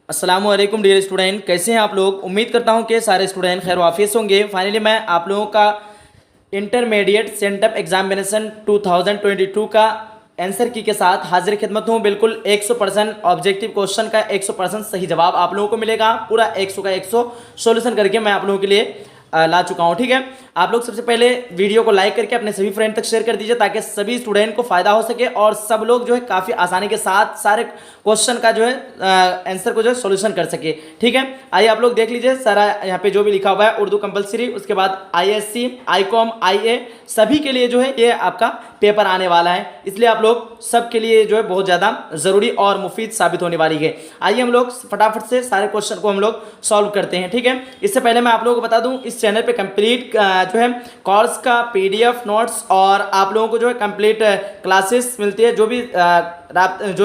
अस्सलामुअलैकुम dear student, कैसे हैं आप लोग। उम्मीद करता हूं कि सारे स्टूडेंट खैर वाफिस होंगे। फाइनली मैं आप लोगों का इंटरमीडिएट सेंटअप एग्जामिनेशन 2022 का आंसर की के साथ हाजिर खिदमत हूं। बिल्कुल 100% ऑब्जेक्टिव क्वेश्चन का 100% सही जवाब आप लोगों को मिलेगा। पूरा 100 का 100 सॉल्यूशन करके मैं आप लोगों के लिए ला चुका हूं। ठीक है, आप लोग सबसे पहले वीडियो को लाइक करके अपने सभी फ्रेंड तक शेयर कर दीजिए ताकि सभी स्टूडेंट को फायदा हो सके और सब लोग जो है काफी आसानी के साथ सारे क्वेश्चन का जो है आंसर को जो है सॉल्यूशन कर सके। ठीक है, आइए आप लोग देख लीजिए सारा यहाँ पे जो भी लिखा हुआ है उर्दू कंपलसरी, उसके बाद आईएससी, आईकॉम, आईए सभी के लिए जो है ये आपका पेपर आने वाला है, इसलिए आप लोग सबके लिए जो है बहुत ज़्यादा ज़रूरी और मुफीद साबित होने वाली है। आइए हम लोग फटाफट से सारे क्वेश्चन को हम लोग सॉल्व करते हैं। ठीक है, इससे पहले मैं आप लोगों को बता दूं इस चैनल पे कंप्लीट जो है कोर्स का पीडीएफ नोट्स और आप लोगों को जो है कंप्लीट क्लासेस मिलती है। जो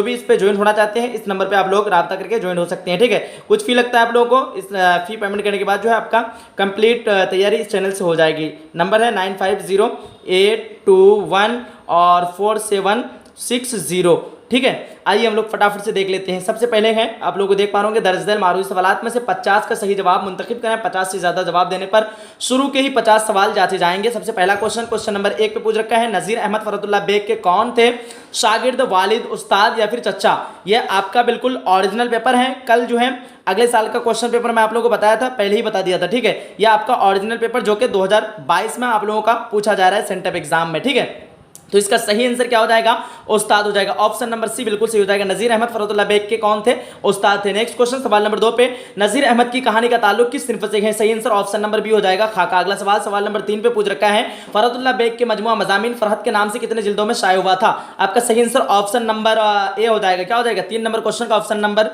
भी इस पे ज्वाइन होना चाहते हैं इस नंबर पे आप लोग राब्ता करके ज्वाइन हो सकते हैं। ठीक है, कुछ फी लगता है आप लोगों को, इस फी पेमेंट करने के बाद जो है आपका कंप्लीट तैयारी इस चैनल से हो जाएगी। नंबर है 950821 और 4760। ठीक है, आइए हम लोग फटाफट से देख लेते हैं। सबसे पहले है आप लोगों को देख पा रहे होंगे दर्ज झेल मारूई सवालात में से 50 का सही जवाब मुंतखब करें। 50 से ज्यादा जवाब देने पर शुरू के ही 50 सवाल जांचे जाएंगे। सबसे पहला क्वेश्चन नंबर 1 पे पूछ रखा है नजीर अहमद फरतुल्लाह बेग के कौन थे शागिर्द, वालिद, उस्ताद या फिर चचा। यह आपका बिल्कुल ओरिजिनल पेपर है। कल जो है अगले साल का क्वेश्चन पेपर मैं आप लोगों को बताया था, पहले ही बता दिया था। ठीक है, यह आपका ओरिजिनल पेपर जो कि 2022 में आप लोगों का पूछा जा रहा है सेंटअप एग्जाम में। ठीक है, तो इसका सही आंसर क्या हो जाएगा, उस्ताद हो जाएगा। ऑप्शन नंबर सी बिल्कुल सही हो जाएगा। नजीर अहमद फरतुल्लाह बेग के कौन थे, उस्ताद थे। नेक्स्ट क्वेश्चन सवाल नंबर 2 पे नजीर अहमद की कहानी का ताल्लुक किस सिनफ से है। सही आंसर ऑप्शन नंबर बी हो जाएगा, खाका। अगला सवाल नंबर 3 पे पूछ रखा है फरतुल्लाह बेग के मजमुआ मज़ामीन फरहत के नाम से कितने जिल्दों में शाये हुआ था। आपका सही आंसर ऑप्शन नंबर ए हो जाएगा। क्या हो जाएगा, 3 नंबर क्वेश्चन का ऑप्शन नंबर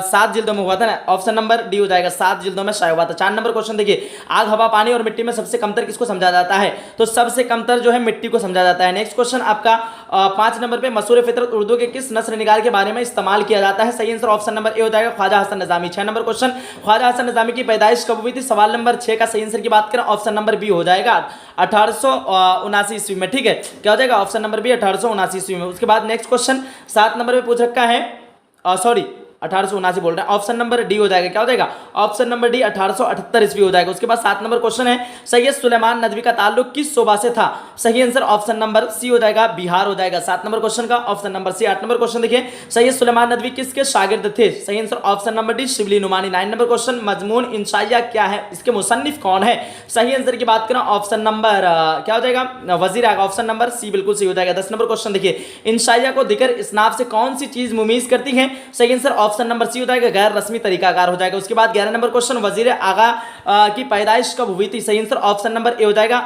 7 जिल्दों में हुआ था ना, ऑप्शन नंबर डी हो जाएगा, 7 जिल्दों में शाये हुआ था। 4 नंबर क्वेश्चन देखिए आग, हवा, पानी और मिट्टी में सबसे कमतर किसको समझा जाता है। तो सबसे कमतर जो है मिट्टी को समझा जाता है। नेक्स्ट क्वेश्चन आपका 5 नंबर पे मसूर फितरत उर्दू के किस नस्र निगार के बारे में इस्तेमाल किया जाता है। सही आंसर ऑप्शन नंबर ए हो जाएगा, ख्वाजा हसन निजामी। 6 नंबर क्वेश्चन ख्वाजा हसन निजामी की पैदाइश कब हुई थी। सवाल नंबर 6 का सही आंसर की बात करें ऑप्शन नंबर बी हो जाएगा, 1879 ईस्वी में। ठीक है, क्या हो जाएगा ऑप्शन नंबर बी, 1879 ईस्वी में। उसके बाद नेक्स्ट क्वेश्चन 7 नंबर पे पूछ रखा है 1879 बोल रहे हैं, ऑप्शन नंबर डी हो जाएगा। क्या हो जाएगा ऑप्शन नंबर डी, 1878 ईस्वी हो जाएगा। उसके बाद 7 नंबर क्वेश्चन है सैयद सुलेमान नदवी का ताल्लुक किस सूबा से था। सही आंसर ऑप्शन नंबर सी हो जाएगा, बिहार हो जाएगा। 7 नंबर क्वेश्चन का option number C. 8 number question देखिए सैयद सुलेमान नदवी किसके शागिर्द थे। सही answer option number D, Shibli Numani. 9 number question मजमून इंशाइया क्या है, इसके मुसन्निफ कौन है। सही आंसर की बात करें ऑप्शन नंबर क्या हो जाएगा, वजीर आगा। ऑप्शन नंबर सी बिल्कुल सही हो जाएगा। 10 नंबर क्वेश्चन देखिए इंशाइया को दिकर इसनाफ से कौन सी चीज मुमीज करती है। सही आंसर ऑप्शन नंबर सी हो जाएगा, गैर रस्मी तरीकाकार हो जाएगा। उसके बाद 11 नंबर क्वेश्चन वजीर आगा की पैदाइश कब हुई थी। सही आंसर ऑप्शन नंबर ए हो जाएगा,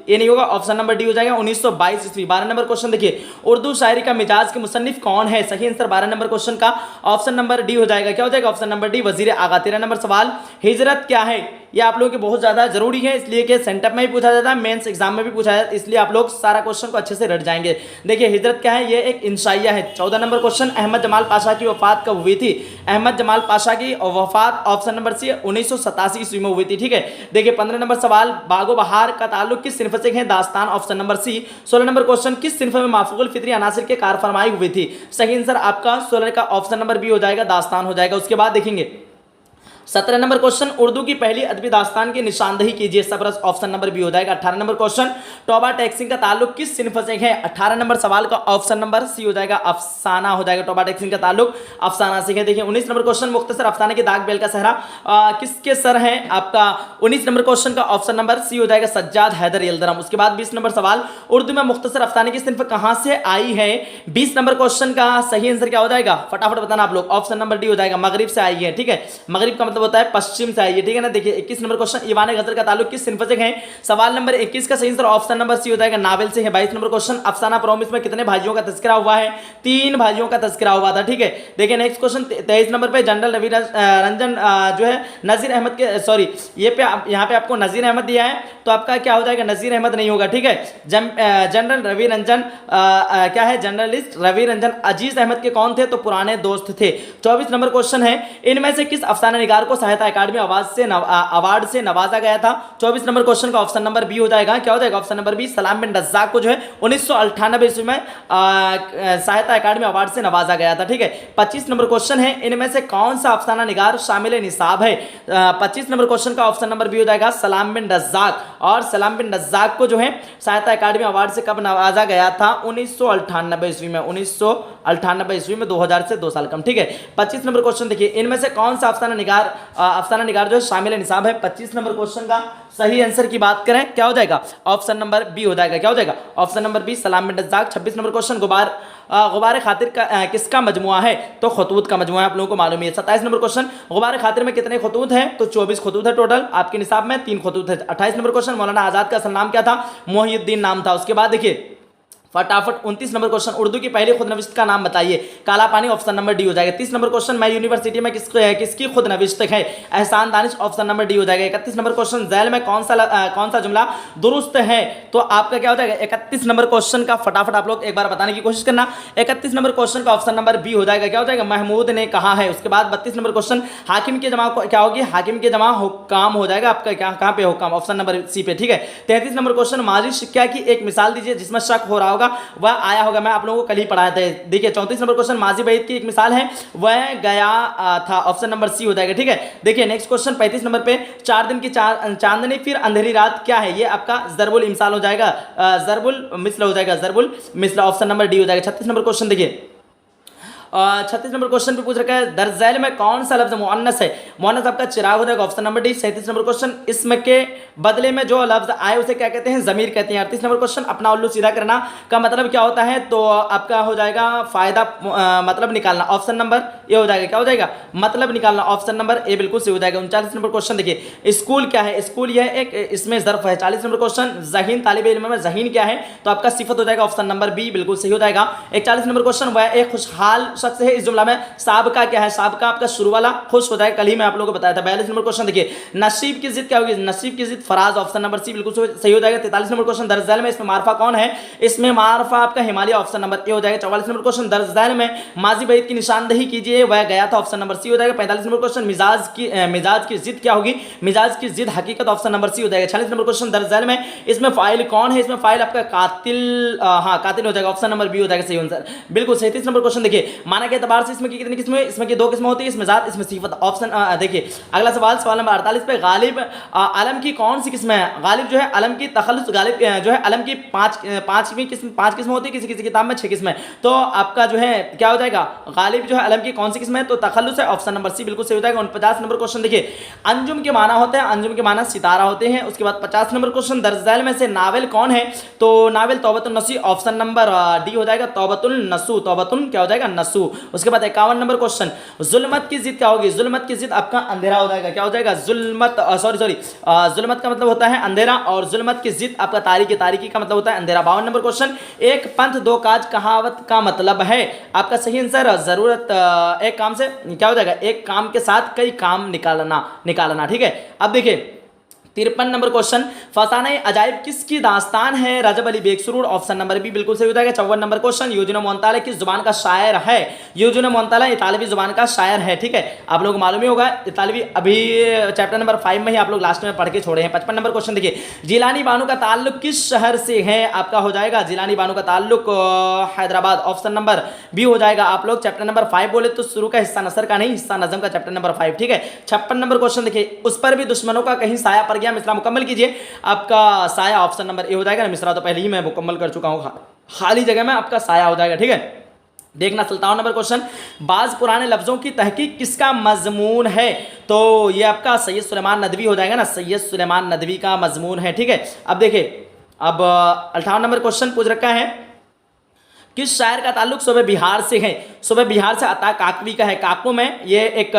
ये नहीं होगा, ऑप्शन नंबर डी हो जाएगा, 1922 ईस्वी। 12 नंबर क्वेश्चन देखिए उर्दू शायरी का मिजाज के मुसन्निफ कौन है। सही आंसर 12 नंबर क्वेश्चन का ऑप्शन नंबर डी हो जाएगा। क्या हो जाएगा ऑप्शन नंबर डी, वजीर आगा। 13 नंबर सवाल हिजरत क्या है, ये आप लोगों के बहुत ज्यादा जरूरी है, इसलिए कि सेंटअप में भी पूछा जाता है, मेंस एग्जाम में भी पूछा जाता है, इसलिए आप लोग सारा क्वेश्चन को अच्छे से रट जाएंगे। देखिए हिजरत क्या है, ये एक इंशाइया है। 14 नंबर क्वेश्चन अहमद जमाल पाशा की वफात कब हुई थी। अहमद जमाल पाशा की वफात ऑप्शन नंबर सी 1987 ईस्वी में हुई थी। ठीक है, देखिए 15 नंबर सवाल बागो बहार का ताल्लुक किस सिनफ से है। दास्तान option number C. 16 number question किस सिनफ में माफूल फितरी अनासिर के कार फरमाई हुई थी। सही आंसर आपका 16 का ऑप्शन नंबर बी हो जाएगा, दास्तान हो जाएगा। उसके बाद देखेंगे 17 नंबर क्वेश्चन उर्दू की पहली अदबी दास्तान की निशानदही कीजिए। सबरस ऑप्शन नंबर बी हो जाएगा। 18 नंबर क्वेश्चन टोबा टैक्सिंग का ताल्लुक किस सिनफ से है। 18 नंबर सवाल का ऑप्शन नंबर सी हो जाएगा, अफसाना हो जाएगा। टोबा टैक्सिंग का ताल्लुक अफसाना से है। देखिए 19 नंबर क्वेश्चन मुख्तसर अफसाने के दाग बेल का सहरा किसके सर है। आपका 19 नंबर क्वेश्चन का ऑप्शन नंबर सी हो जाएगा, सज्जाद हैदर यल्दरम। उसके बाद 20 नंबर सवाल उर्दू में मुख्तसर अफसाने की सिनफ कहां से आई है। 20 नंबर क्वेश्चन का सही आंसर क्या हो जाएगा, फटाफट बताना आप लोग, ऑप्शन नंबर डी हो जाएगा, मगरिब से आई है। ठीक है, मगरिब का मतलब होता है पश्चिम से आई है। ठीक है ना, देखिए 21 नंबर क्वेश्चन ईवान गजल का ताल्लुक किस सिनफ से है। सवाल नंबर 21 का सही आंसर ऑप्शन नंबर सी हो जाएगा, नावल से है। 22 नंबर क्वेश्चन अफसाना प्रॉमिस में कितने भाइयों का तस्करा हुआ है। 3 भाइयों का तस्करा हुआ था। ठीक है, देखिए नेक्स्ट क्वेश्चन 23 नंबर पे जनरल रवि रंजन जो है नजीर अहमद के यहाँ पे आपको नजीर अहमद दिया है, तो आपका क्या हो जाएगा, नजीर अहमद नहीं होगा। ठीक है, जनरल रवि रंजन क्या है, जर्नलिस्ट रवि रंजन अजीज अहमद के कौन थे, तो पुराने दोस्त थे। 24 नंबर क्वेश्चन है इनमें से किस अफसाना निगार किरदार को साहित्य अकादमी अवार्ड से नवाजा गया था? 24 नंबर क्वेश्चन का ऑप्शन नंबर बी हो जाएगा। क्या हो जाएगा? ऑप्शन नंबर बी, सलाम बिन रज्जाक को जो है 1998 ईस्वी में साहित्य अकादमी अवार्ड से नवाजा गया था। ठीक है। 25 नंबर क्वेश्चन है, इनमें से कौन सा अफसाना निगार शामिल निसाब है? 25 नंबर क्वेश्चन का ऑप्शन नंबर बी हो जाएगा, सलाम बिन रज्जाक। और सलाम बिन रज्जाक को जो है साहित्य अकादमी अवार्ड से कब नवाजा गया था? 1998 ईस्वी में। 1998 ईस्वी में, 2000 से 2 साल कम। ठीक है। 25 नंबर क्वेश्चन देखिए, इनमें से कौन सा अफसाना निगार जो है शामिल निसाब है? 25 नंबर क्वेश्चन का सही आंसर की बात करें, क्या हो जाएगा? ऑप्शन नंबर बी हो जाएगा। क्या हो जाएगा? ऑप्शन नंबर बी, सलाम बिन रज्जाक। 26 नंबर क्वेश्चन, गुबार खातिर का किसका मजमुआ है? तो खतूत का मजमुआ है, आप लोगों को मालूम है। 27 नंबर क्वेश्चन, गुबार खातिर में कितने खतूत हैं? तो 24 खतूत है टोटल, आपके निसाब में 3 खतूत है। 28 नंबर क्वेश्चन, मौलाना आजाद का असल नाम क्या था? मोहिउद्दीन नाम था। उसके बाद देखिए फटाफट 29 नंबर क्वेश्चन, उर्दू की पहली खुदनविश्त का नाम बताइए? काला पानी, ऑप्शन नंबर डी हो जाएगा। 30 नंबर क्वेश्चन, मैं यूनिवर्सिटी में किसकी खुदनविश्त है? एहसान दानिश, ऑप्शन नंबर डी हो जाएगा। 31 नंबर क्वेश्चन, झैल में कौन सा जुमला दुरुस्त है? तो आपका क्या हो जाएगा? 31 नंबर क्वेश्चन का फटाफट आप लोग एक बार बताने की कोशिश करना। 31 नंबर क्वेश्चन का ऑप्शन नंबर बी हो जाएगा। क्या हो जाएगा? महमूद ने कहा है। उसके बाद 32 नंबर क्वेश्चन, हाकिम की जमा क्या होगी? हाकिम की जमा हुक्काम हो जाएगा। आपका कहां पे हुक्काम? ऑप्शन नंबर सी पे। ठीक है। 33 नंबर क्वेश्चन, माजी शिक्षा की एक मिसाल दीजिए जिसमें शक हो रहा होगा, वह आया होगा। मैं आप लोगों को कल ही पढ़ाया था। देखिए 34 नंबर क्वेश्चन, माजी बैत की एक मिसाल है, वह गया था। ऑप्शन नंबर सी हो जाएगा। ठीक है। देखिए नेक्स्ट क्वेश्चन 35 नंबर पे, 4 दिन की चांदनी फिर अंधेरी रात क्या है? ये आपका जरबुल इमसाल हो जाएगा, जरबुल मिसल हो जाएगा, जरबुल मिसल। ऑप्शन नंबर डी हो जाएगा। 36 नंबर क्वेश्चन देखिए, 36 नंबर क्वेश्चन पे पूछ रखा है, दरजैल में कौन सा लफ्ज मुअन्नस है? मुअन्नस आपका चिराग हो जाएगा। Option number D. 37 number question, इसम के बदले में जो लफ्ज आए उसे क्या कहते हैं? जमीर कहते हैं। 38 नंबर क्वेश्चन, अपना उल्लू सीधा करना का मतलब क्या होता है? तो आपका हो जाएगा फायदा मतलब निकालना। ऑप्शन नंबर ए हो जाएगा। क्या हो जाएगा? मतलब निकालना। ऑप्शन नंबर ए बिल्कुल सही हो जाएगा। 39 नंबर क्वेश्चन देखिए, स्कूल क्या है? स्कूल यह एक इसमें ज़र्फ है। 40 नंबर क्वेश्चन, जहीन तालिब इल्म में जहीन क्या है? तो आपका सिफत हो जाएगा। ऑप्शन नंबर बी बिल्कुल सही हो जाएगा। 41 नंबर क्वेश्चन, वह एक खुशहाल शख्स है, इस जुमला में साबका क्या है? साबका आपका शुरू वाला खुश हो जाएगा, कल ही मैं आप लोगों को बताया था। 42 नंबर क्वेश्चन देखिए, नसीब की जिद क्या होगी? नसीब की जिद फराज। ऑप्शन नंबर सी बिल्कुल सही हो जाएगा। 43 नंबर क्वेश्चन, दरजैल में इसमें मारफा कौन है? इसमें मारफा आपका हिमालय। ऑप्शन नंबर ए हो जाएगा। 44 नंबर क्वेश्चन, दरजैल में माजी बैत की निशानदेही कीजिए, वह गया था। ऑप्शन नंबर सी हो जाएगा। 45 नंबर क्वेश्चन, मिजाज की जिद क्या होगी? मिजाज की जिद हकीकत। ऑप्शन नंबर सी हो जाएगा। 46 नंबर क्वेश्चन, दरजैल में इसमें फाइल कौन है? इसमें फाइल आपका कातिल, कातिल हो जाएगा। ऑप्शन नंबर बी हो जाएगा सही आंसर बिल्कुल। 37 नंबर क्वेश्चन देखिए, माना के एतबार से इसमें कितनी किस्में? इसमें की 2 किस्में होती है, इसमें जात, इसमें सिफत। ऑप्शन देखिए अगला सवाल नंबर 48 पे, गालिब अलम की कौन सी किस्म है? गालिब जो है अलम की तखल्लुस, गालिब जो है अलम की 5 किस्म होती है, किसी किसी किताब में 6 किस्में। तो आपका जो है क्या हो जाएगा? गालिब जो है अलम की कौन सी किस्म है? तो तखल्लुस है। ऑप्शन नंबर सी बिल्कुल सही हो जाएगा। 49 नंबर क्वेश्चन देखिए, अंजुम के माना होते हैं, अंजुम के माना सितारा होते हैं। उसके बाद 50 नंबर क्वेश्चन, दरजैल में से नावल कौन है? तो नावल तौबतुन नसूह। ऑप्शन नंबर डी हो जाएगा, तौबतुन नसूह। तौबतुन क्या हो जाएगा? नसूह। उसके बाद 51 नंबर क्वेश्चन, जुल्मत की जिद क्या होगी? जुल्मत की जिद आपका अंधेरा हो जाएगा। क्या हो जाएगा? जुल्मत जुल्मत का मतलब होता है अंधेरा, और जुल्मत की जिद आपका तारीकी का मतलब होता है अंधेरा। 52 नंबर क्वेश्चन, एक पंथ दो काज कहावत का मतलब है? आपका सही आंसर जरूरत एक काम से क्या हो जाएगा? एक काम के साथ कई काम निकालना। ठीक है। अब देखिए 53 नंबर क्वेश्चन, फसाने अजाइब किसकी दास्तान है? रजब अली बेग सुरूर। ऑप्शन नंबर बी बिल्कुल सही हो जाएगा। 54 नंबर क्वेश्चन, यूजुन मोंताला किस जुबान का शायर है? यूजुन मोंताला इतालवी जुबान का शायर है। ठीक है। आप लोग मालूम ही होगा इतालवी, अभी चैप्टर नंबर 5 में ही आप लोग लास्ट में पढ़ के छोड़े हैं। 55 नंबर क्वेश्चन देखिए, जिलानी बानो का ताल्लुक किस शहर से है? आपका हो जाएगा जिलानी बानो का ताल्लुक हैदराबाद। ऑप्शन नंबर बी हो जाएगा। आप लोग चैप्टर नंबर 5 बोले तो शुरू का हिस्सा नसर का नहीं, हिस्सा नजम का, चैप्टर नंबर 5। ठीक है। 56 नंबर क्वेश्चन देखिए, उस पर भी दुश्मनों का कहीं साया पड़ गया, मिसरा मुकम्मल कीजिए। आपका साया ऑप्शन नंबर ए हो जाएगा। मिसरा तो पहले ही मैं मुकम्मल कर चुका हूं, खाली जगह में आपका साया हो जाएगा। ठीक है। देखना 57 नंबर क्वेश्चन, बाज पुराने लफ्जों की तहकीक किसका मजमून है? तो ये आपका सैयद सुलेमान नदवी हो जाएगा ना, सैयद सुलेमान नदवी का मजमून है। ठीक है। अब देखिए अब 58 नंबर क्वेश्चन पूछ रखा है, किस शायर का ताल्लुक सूबे बिहार से है? सूबे बिहार से अता काकवी का है। काको में ये एक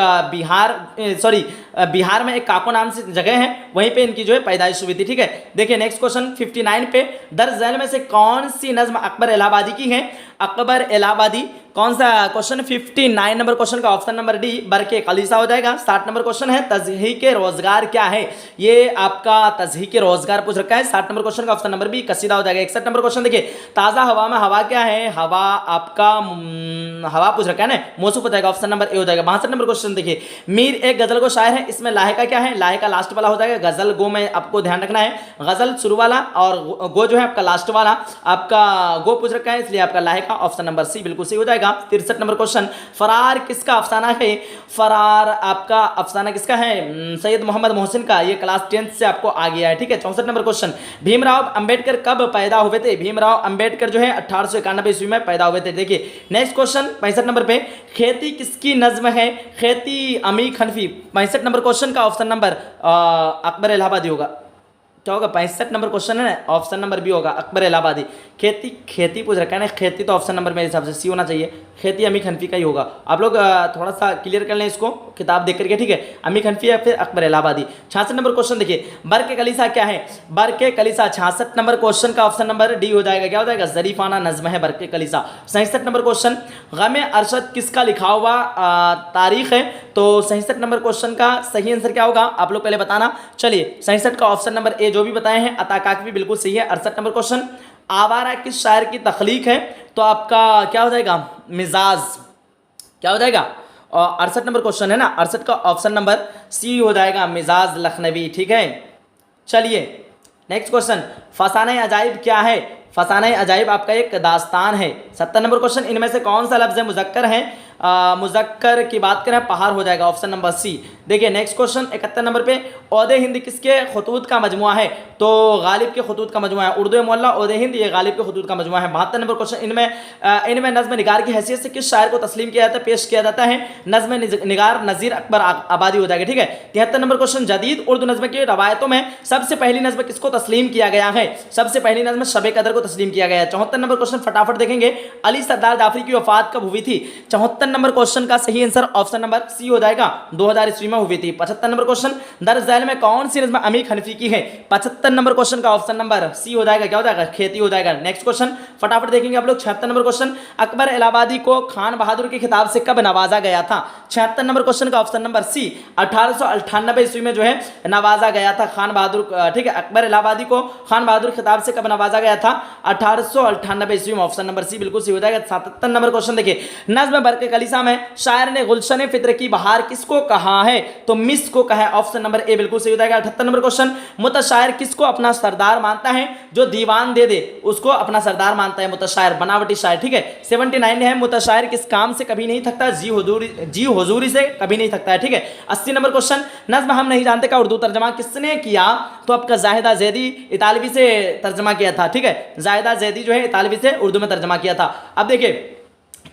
बिहार में एक काको नाम से जगह है, वहीं पे इनकी जो है पैदाइश हुई थी। ठीक है। देखिए नेक्स्ट क्वेश्चन 59 पे, दर झैल में से कौन सी नज्म अकबर इलाहाबादी की है? अकबर इलाहाबादी कौन सा क्वेश्चन 59 नंबर क्वेश्चन का ऑप्शन नंबर डी बरके कलीसा हो जाएगा। 60 नंबर क्वेश्चन है तज़हीक रोजगार क्या है, ये आपका तज़हीक रोजगार पूछ रखा है। 60 नंबर क्वेश्चन का ऑप्शन नंबर बी कसीदा हो जाएगा। 61 नंबर क्वेश्चन देखिए ताज़ा हवा में हवा क्या है, हवा आपका हवा पूछ रखा है ना, मौसूफ हो जाएगा, ऑप्शन नंबर ए हो जाएगा। 62 नंबर क्वेश्चन देखिए मीर एक गजल को शायर है, इसमें लाहिका क्या है, लाहिका लास्ट वाला हो जाएगा। गजल गो में आपको ध्यान रखना है, गजल शुरू वाला और गो जो है आपका लास्ट वाला, आपका गो पूछ रखा है इसलिए आपका लाहिका ऑप्शन नंबर सी बिल्कुल सही हो जाएगा। 63 नंबर क्वेश्चन फरार किसका अफसाना है, फरार आपका अफसाना किसका है, सैयद मोहम्मद मोहसिन का, ये क्लास 10th से आपको आ गया है, ठीक है। 64 नंबर क्वेश्चन भीमराव अंबेडकर कब पैदा हुए थे, भीमराव अंबेडकर जो है 1891 ईस्वी में पैदा हुए थे। देखिए नेक्स्ट क्वेश्चन 65 नंबर पे खेती किसकी नज्म है, खेती अमीर हनफी। 65 नंबर क्वेश्चन का ऑप्शन नंबर अकबर इलाहाबादी होगा, क्या होगा 65 नंबर क्वेश्चन है ना, ऑप्शन नंबर बी होगा अकबर इलाहाबादी। खेती खेती पूछ रखा है ना, खेती तो ऑप्शन नंबर मेरे हिसाब से सी होना चाहिए, खेती अमीर हनफी का ही होगा। आप लोग थोड़ा सा क्लियर कर लें इसको किताब देख करके, ठीक है, अमीर हनफी या फिर अकबर इलाहाबादी। 66 नंबर क्वेश्चन देखिए बरके कलीसा क्या है, बरके कलीसा 66 नंबर क्वेश्चन का ऑप्शन नंबर डी हो जाएगा, क्या हो जाएगा, जरीफाना नज्म है बरके कलीसा। 67 नंबर क्वेश्चन गमे अरशद किसका लिखा हुआ तारीख है, तो 67 नंबर क्वेश्चन का सही आंसर क्या होगा आप लोग पहले बताना। चलिए 67 का ऑप्शन नंबर ए जो भी बताए हैं अताकाक भी बिल्कुल सही है। 68 नंबर क्वेश्चन आवारा किस शायर की तख्लीक है, तो आपका क्या हो जाएगा, मिजाज, क्या हो जाएगा। और 68 नंबर क्वेश्चन है ना, 68 का ऑप्शन नंबर सी हो जाएगा, मिजाज लखनवी, ठीक है। चलिए नेक्स्ट क्वेश्चन फसाने अजाइब क्या है, फसाने अजाइब आपका एक दास्तान है। 70 नंबर क्वेश्चन इनमें से कौन सा लफ्ज मुजक्कर है, मुजक्कर की बात करें पहाड़ हो जाएगा, ऑप्शन नंबर सी। देखिए नेक्स्ट क्वेश्चन 71 नंबर पे औदे हिंद किसके खतूत का मजमुआ है, तो गालिब के खतूत का मजमुआ है, उर्दू मोहल्ला औदे हिंद ये गालिब के खतूत का मजमुआ है। 72 नंबर क्वेश्चन इनमें नज्म निगार की हैसियत से किस शायर को तस्लीम किया जाता है, पेश किया जाता है, नज्म निगार नज़ीर अकबर आबादी हो जाएगा, ठीक है। 73 नंबर क्वेश्चन जदीद उर्दू नज्म की रवायतों में सबसे पहली नज्म किसको तस्लीम किया गया है, सबसे पहली नज्म शब कदर को तस्लीम किया गया है। 74 नंबर क्वेश्चन फटाफट देखेंगे अली सरदार जाफरी की वफात कब हुई थी, 74 नंबर क्वेश्चन का सही आंसर ऑप्शन नंबर सी हो जाएगा, 2000 ईस्वी में हुई थी। 75 नंबर क्वेश्चन दर्ज झैल में कौन सी नज्म अमीर हनफी की है, 75 नंबर क्वेश्चन का ऑप्शन नंबर सी हो जाएगा, क्या हो जाएगा, खेती हो जाएगा। नेक्स्ट क्वेश्चन फटाफट देखेंगे आप लोग 76 नंबर क्वेश्चन अकबर इलाहाबादी को खान बहादुर के खिताब से कब नवाजा गया था, 76 नंबर क्वेश्चन का ऑप्शन नंबर सी 1898 ईस्वी में जो है नवाजा गया था खान बहादुर, ठीक है, अकबर इलाहाबादी को खान बहादुर खिताब से कब नवाजा गया था, 1898 ईस्वी में, ऑप्शन नंबर सी बिल्कुल सही हो जाएगा। 77 नंबर क्वेश्चन देखिए नज्म बरके कलीसा में शायर ने गुलशन फित्र की बहार किसको कहा है, तो मिस को कहा है, ऑप्शन नंबर ए बिल्कुल सही हो जाएगा। 78 नंबर क्वेश्चन मुतशायर किसको अपना सरदार मानता है, जो दीवान दे दे उसको अपना सरदार मानता है, मुतशायर बनावटी शायर, ठीक है। 79 है मुतशायर किस काम से कभी नहीं थकता, जी हुजूरी से कभी नहीं थकता है, ठीक है। 80 नंबर क्वेश्चन नज्म हम नहीं जानते का उर्दू तर्जमा किसने किया, तो आपका जाहिदा जैदी इतालवी से तर्जमा किया था, ठीक है, जाहिदा जैदी जो है इतालवी से उर्दू में तर्जमा किया था। अब देखिए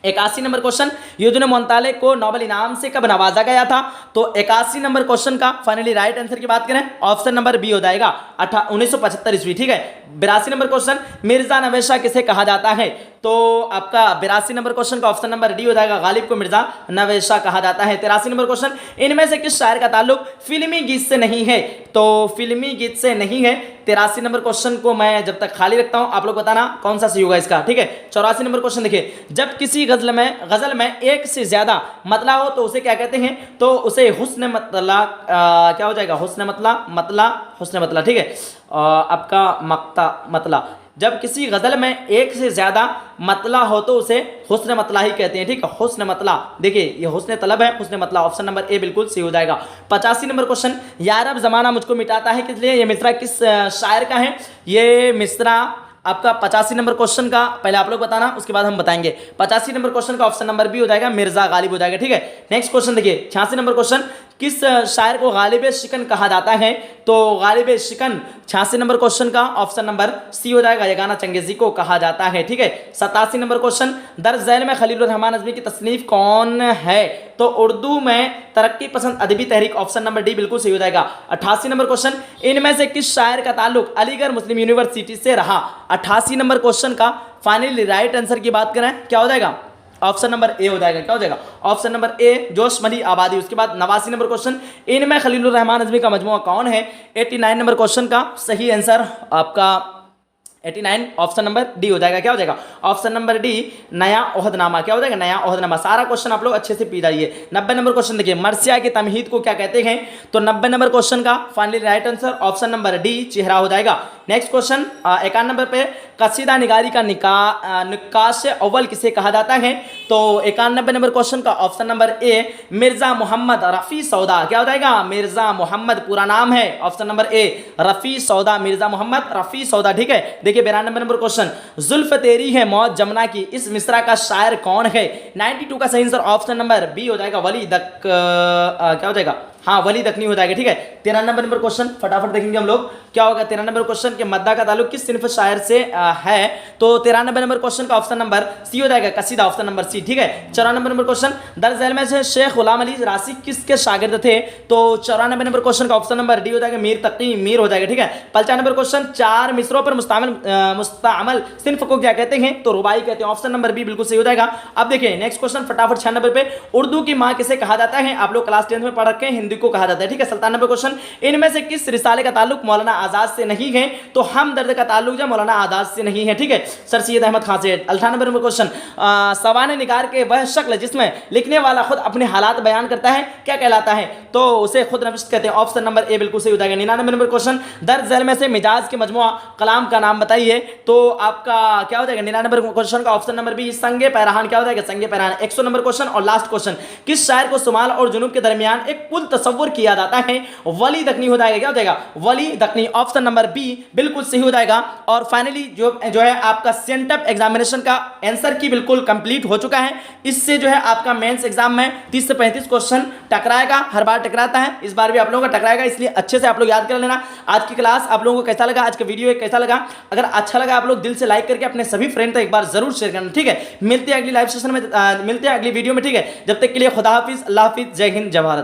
81 नंबर क्वेश्चन युद्ध मोंताले को नोबेल इनाम से कब नवाजा गया था, तो 81 नंबर क्वेश्चन का फाइनली राइट आंसर की बात करें ऑप्शन नंबर बी हो जाएगा 1975 ईस्वी, ठीक है। 82 नंबर क्वेश्चन मिर्जा नवेशा किसे कहा जाता है, तो आपका 82 नंबर क्वेश्चन का ऑप्शन नंबर डी हो जाएगा, गालिब को मिर्जा नवेशा कहा जाता है। 83 नंबर क्वेश्चन इनमें से किस शायर का ताल्लुक फिल्मी गीत से नहीं है, तो फिल्मी गीत से नहीं है। 83 नंबर क्वेश्चन को मैं जब तक खाली रखता हूं आप लोग बताना कौन सा सही होगा इसका, ठीक है। 84 नंबर क्वेश्चन देखिए जब किसी गजल में एक से ज्यादा मतला हो तो उसे क्या कहते हैं, तो उसे हुस्न मतला, क्या हो जाएगा, हुस्न मतला हुस्न मतला, ठीक है, आपका मक्ता मतला। जब किसी गजल में एक से ज्यादा मतला हो तो उसे हुस्न मतला ही कहते हैं, ठीक है, हुस्न मतला। देखिए ये हुस्न तलब है, हुस्न मतला, ऑप्शन नंबर ए बिल्कुल सही हो जाएगा। 85 नंबर क्वेश्चन यार अब जमाना मुझको मिटाता है किस लिए, ये मिसरा किस शायर का है, ये मिसरा आपका 85 नंबर क्वेश्चन का पहले आप लोग बताना उसके बाद हम बताएंगे। 85 नंबर क्वेश्चन का ऑप्शन नंबर बी हो जाएगा, मिर्जा गालिब हो जाएगा, ठीक है। नेक्स्ट क्वेश्चन देखिए 86 नंबर क्वेश्चन किस शायर को गालिब शिकन कहा जाता है, तो गालिब शिकन 86 नंबर क्वेश्चन का ऑप्शन नंबर सी हो जाएगा, यगाना चंगेजी को कहा जाता है, ठीक है। 87 नंबर क्वेश्चन दर्ज झैल में खलीलुर रहमान नज़मी की तसनीफ कौन है, तो उर्दू में तरक्की पसंद अदबी तहरीक, ऑप्शन नंबर डी बिल्कुल सही हो जाएगा। 88 नंबर क्वेश्चन इनमें से किस शायर का ताल्लुक अलीगढ़ मुस्लिम यूनिवर्सिटी से रहा, 88 नंबर क्वेश्चन का फाइनली राइट आंसर की बात करें क्या हो जाएगा, ऑप्शन नंबर ए हो जाएगा, क्या हो जाएगा, ऑप्शन नंबर ए जोश मली आबादी। उसके बाद 89 नंबर क्वेश्चन इनमें खलीलुर रहमान नज़मी का मजमुआ कौन है, 89 नंबर क्वेश्चन का सही आंसर आपका 89 ऑप्शन नंबर डी हो जाएगा। क्या हो जाएगा? ऑप्शन नंबर डी नया ओहदनामा। क्या हो जाएगा? नया ओहदनामा। सारा क्वेश्चन आप लोग अच्छे से पी जाइए। 90 नंबर क्वेश्चन देखिए, मर्सिया की तमहीद को क्या कहते हैं? तो 90 नंबर क्वेश्चन का finally right answer option number D चेहरा हो जाएगा। नेक्स्ट क्वेश्चन 51 नंबर पे कसीदा निगारी का निकाश अव्वल किसे कहा जाता है? तो 91 नंबर क्वेश्चन का option number A Mirza Mohammad Rafi Sauda. क्या हो जाएगा? मिर्जा मोहम्मद पूरा नाम है, ऑप्शन नंबर ए रफी सौदा, मिर्जा मोहम्मद रफी सौदा। ठीक है, देखिए 92 नंबर क्वेश्चन, जुल्फ तेरी है मौत जमुना की, इस मिसरा का शायर कौन है? 92 का सही आंसर ऑप्शन नंबर बी हो जाएगा, वली दक क्या हो जाएगा? हाँ, वली दकनी हो जाएगा। ठीक है, 93 नंबर क्वेश्चन फटाफट देखेंगे हम लोग क्या होगा। 93 नंबर क्वेश्चन के मद्दा का ताल्लुक किस सिन्फ शायर से है? तो 93 नंबर क्वेश्चन का ऑप्शन नंबर सी हो जाएगा, कसीदा, ऑप्शन नंबर सी। ठीक है, 94 नंबर क्वेश्चन, दर्ज झैल में से शेख गुलाम अली रासी किसके शागिर्द थे? तो 94 नंबर क्वेश्चन का ऑप्शन नंबर डी हो जाएगा, मीर तकी मीर हो जाएगा। ठीक है, 95 नंबर क्वेश्चन, चार मिसरों पर मुस्तामल सिन्फ को क्या कहते हैं? तो रुबाई कहते हैं, ऑप्शन नंबर बी बिल्कुल सही हो जाएगा। अब देखिए नेक्स्ट क्वेश्चन फटाफट 6 नंबर पे, उर्दू की माँ किसे कहा जाता है? आप लोग क्लास 10 में पढ़ रखे हैं, हिंदी को कहा जाता है। ठीक है, 97 नंबर क्वेश्चन, इनमें से किस रिसाले का ताल्लुक मौलाना आजाद से नहीं है? तो हम दर्द का ताल्लुक जो मौलाना आजाद से नहीं है। ठीक है, सर सैयद अहमद खान से। 98 नंबर क्वेश्चन, सवाने निगार के वह शक्ल जिसमें लिखने वाला खुद अपने हालात बयान करता है क्या कहलाता है? तो उसे खुद नविश्त कहते हैं, ऑप्शन नंबर ए बिल्कुल सही हो जाएगा। 99 नंबर क्वेश्चन, दर्ज झैल में से मिजाज के मजमुआ कलाम का नाम बताइए। तो आपका क्या हो जाएगा? 99 नंबर क्वेश्चन का ऑप्शन नंबर बी संगे पैरहान। क्या हो जाएगा? संगे पैरहान। 100 नंबर क्वेश्चन और लास्ट क्वेश्चन, किस शायर को शुमाल और जुनूब के दरमियान एक पुल तस्वुर किया जाता है? वली दकनी हो जाएगा। क्या हो जाएगा? वली दकनी, ऑप्शन नंबर बी बिल्कुल सही हो जाएगा। और फाइनली जो है आपका सेंटअप एग्जामिनेशन का आंसर की बिल्कुल कंप्लीट हो चुका है। इससे जो है आपका मेंस एग्जाम में 30 से 35 क्वेश्चन टकराएगा, हर बार टकराता है, इस बार भी आप लोगों का टकराएगा, इसलिए अच्छे से आप लोग याद कर लेना। आज की क्लास आप लोगों को कैसा लगा? आज का वीडियो कैसा लगा? अगर अच्छा लगा आप लोग दिल से लाइक करके अपने सभी फ्रेंड तक एक बार जरूर शेयर करना। ठीक है, मिलते हैं अगली लाइव सेशन में, मिलते हैं अगली वीडियो में। ठीक है, जब तक के लिए खुदा हाफिज, अल्लाह हाफिज, जय हिंद, जय भारत।